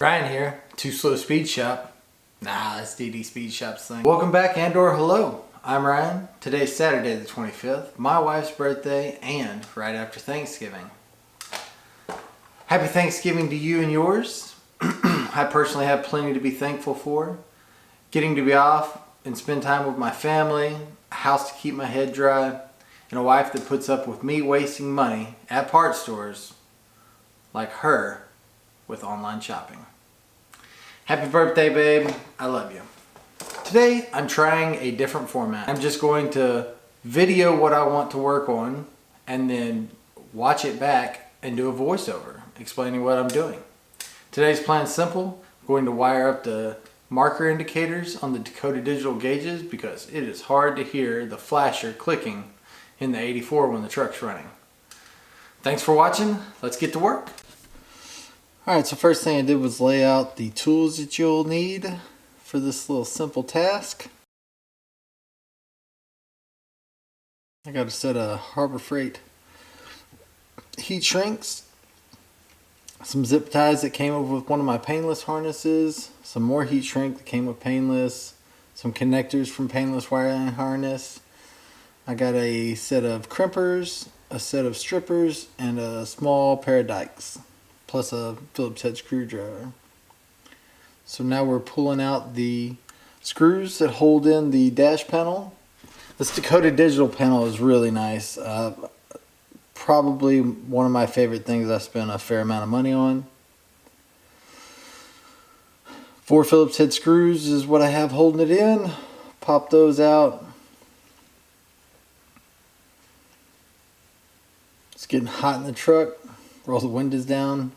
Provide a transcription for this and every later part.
Brian here, Too Slow Speed Shop. Nah, that's DD Speed Shop's thing. Welcome back and/or hello. I'm Ryan. Today's Saturday the 25th, my wife's birthday, and right after Thanksgiving. Happy Thanksgiving to you and yours. I personally have plenty to be thankful for. Getting to be off and spend time with my family, a house to keep my head dry, and a wife that puts up with me wasting money at parts stores like her with online shopping. Happy birthday, babe. I love you. Today, I'm trying a different format. I'm just going to video what I want to work on and then watch it back and do a voiceover explaining what I'm doing. Today's plan is simple. I'm going to wire up the marker indicators on the Dakota Digital gauges because it is hard to hear the flasher clicking in the 84 when the truck's running. Thanks for watching. Let's get to work. Alright, so first thing I did was lay out the tools that you'll need for this little simple task. I got a set of Harbor Freight heat shrinks, some zip ties that came up with one of my painless harnesses, some more heat shrink that came with painless, some connectors from painless wiring harness. I got a set of crimpers, a set of strippers, and a small pair of dikes, plus a Phillips head screwdriver. So now we're pulling out the screws that hold in the dash panel. This Dakota Digital panel is really nice. Probably one of my favorite things I spent a fair amount of money on. 4 Phillips head screws is what I have holding it in. Pop those out. It's getting hot in the truck. Roll the windows down.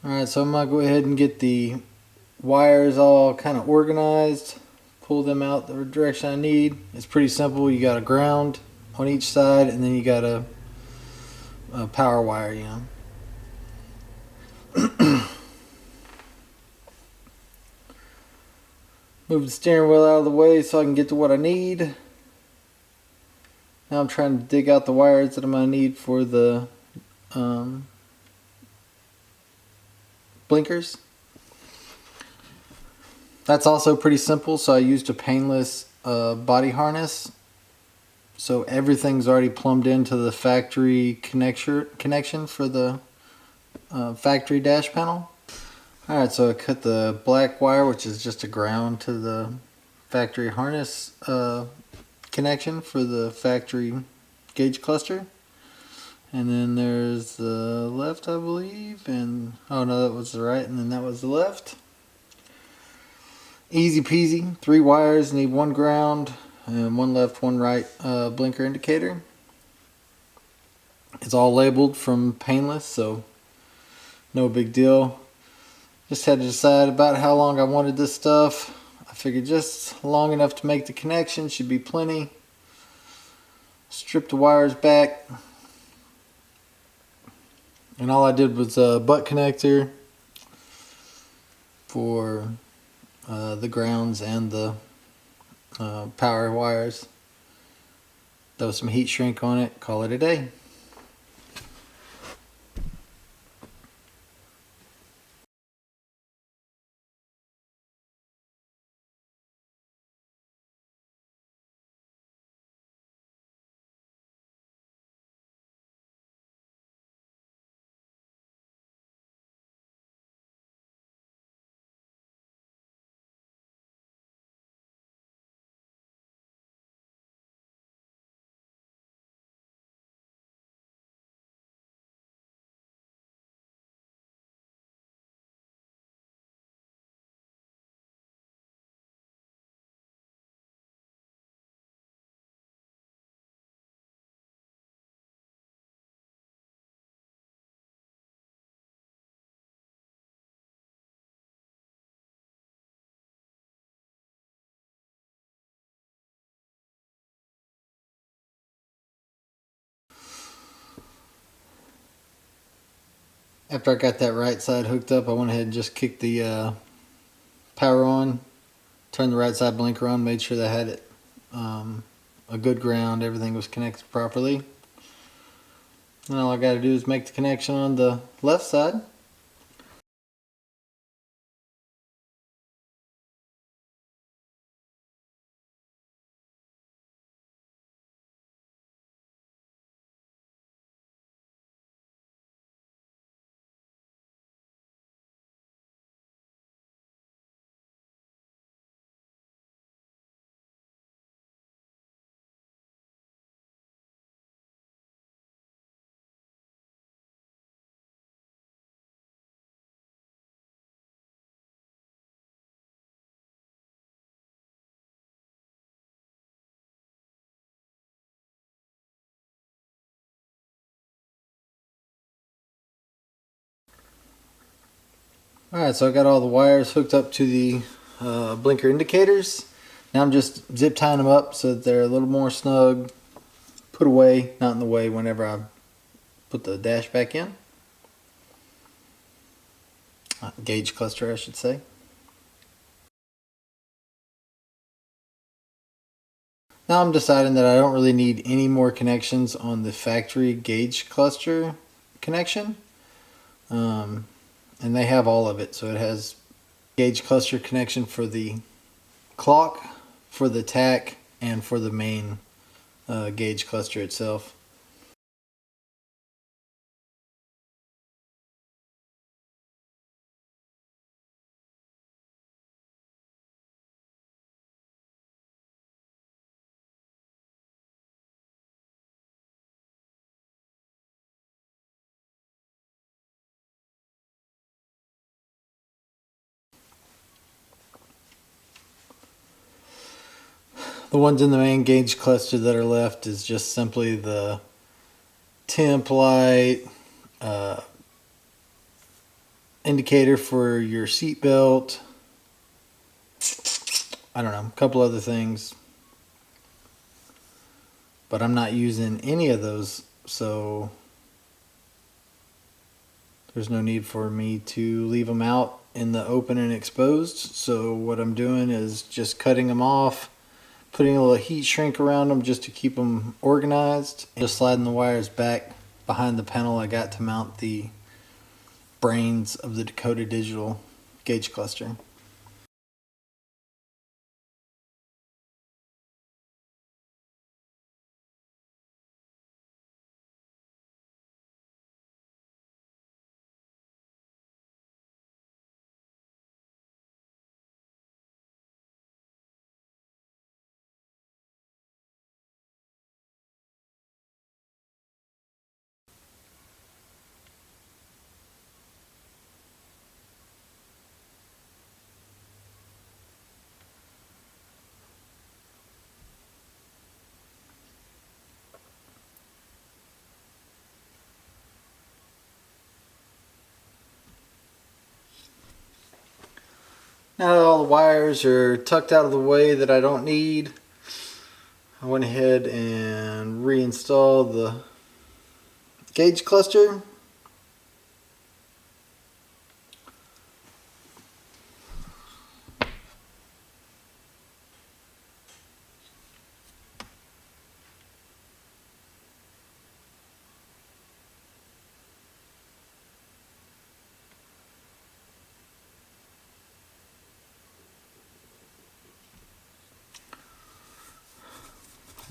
Alright, so I'm going to go ahead and get the wires all kind of organized. Pull them out the direction I need. It's pretty simple. You got a ground on each side and then you got a power wire, you know. Move the steering wheel out of the way so I can get to what I need. Now I'm trying to dig out the wires that I'm going to need for the blinkers. That's also pretty simple, so I used a painless body harness. So everything's already plumbed into the factory connection for the factory dash panel. Alright, so I cut the black wire, which is just a ground, to the factory harness connection for the factory gauge cluster. And then there's the left, I believe, and oh no, that was the right, and then that was the left. Easy peasy. 3 wires, need 1 ground and 1 left, 1 right blinker indicator. It's all labeled from painless, so no big deal. Just had to decide about how long I wanted this stuff. I figured just long enough to make the connection should be plenty. Strip the wires back. And all I did was a butt connector for the grounds and the power wires. Throw some heat shrink on it, call it a day. After I got that right side hooked up, I went ahead and just kicked the power on, turned the right side blinker on, made sure that I had it a good ground, everything was connected properly. And all I got to do is make the connection on the left side. Alright, so I got all the wires hooked up to the blinker indicators. Now I'm just zip tying them up so that they're a little more snug, put away, not in the way whenever I put the dash back in. Gauge cluster, I should say. Now I'm deciding that I don't really need any more connections on the factory gauge cluster connection. And they have all of it, so it has gauge cluster connection for the clock, for the tach, and for the main gauge cluster itself. The ones in the main gauge cluster that are left is just simply the temp light, indicator for your seat belt, I don't know, a couple other things. But I'm not using any of those, so there's no need for me to leave them out in the open and exposed. So what I'm doing is just cutting them off, putting a little heat shrink around them just to keep them organized, and just sliding the wires back behind the panel I got to mount the brains of the Dakota Digital gauge cluster. Now that all the wires are tucked out of the way that I don't need, I went ahead and reinstalled the gauge cluster.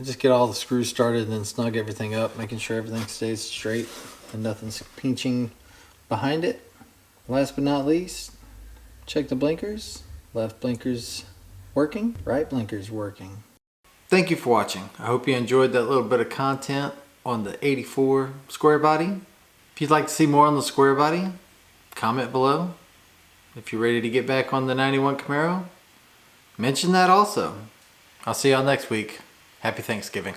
Just get all the screws started and then snug everything up, making sure everything stays straight and nothing's pinching behind it. Last but not least, check the blinkers. Left blinker's working, right blinker's working. Thank you for watching. I hope you enjoyed that little bit of content on the 84 square body. If you'd like to see more on the square body, comment below. If you're ready to get back on the 91 Camaro, mention that also. I'll see y'all next week. Happy Thanksgiving.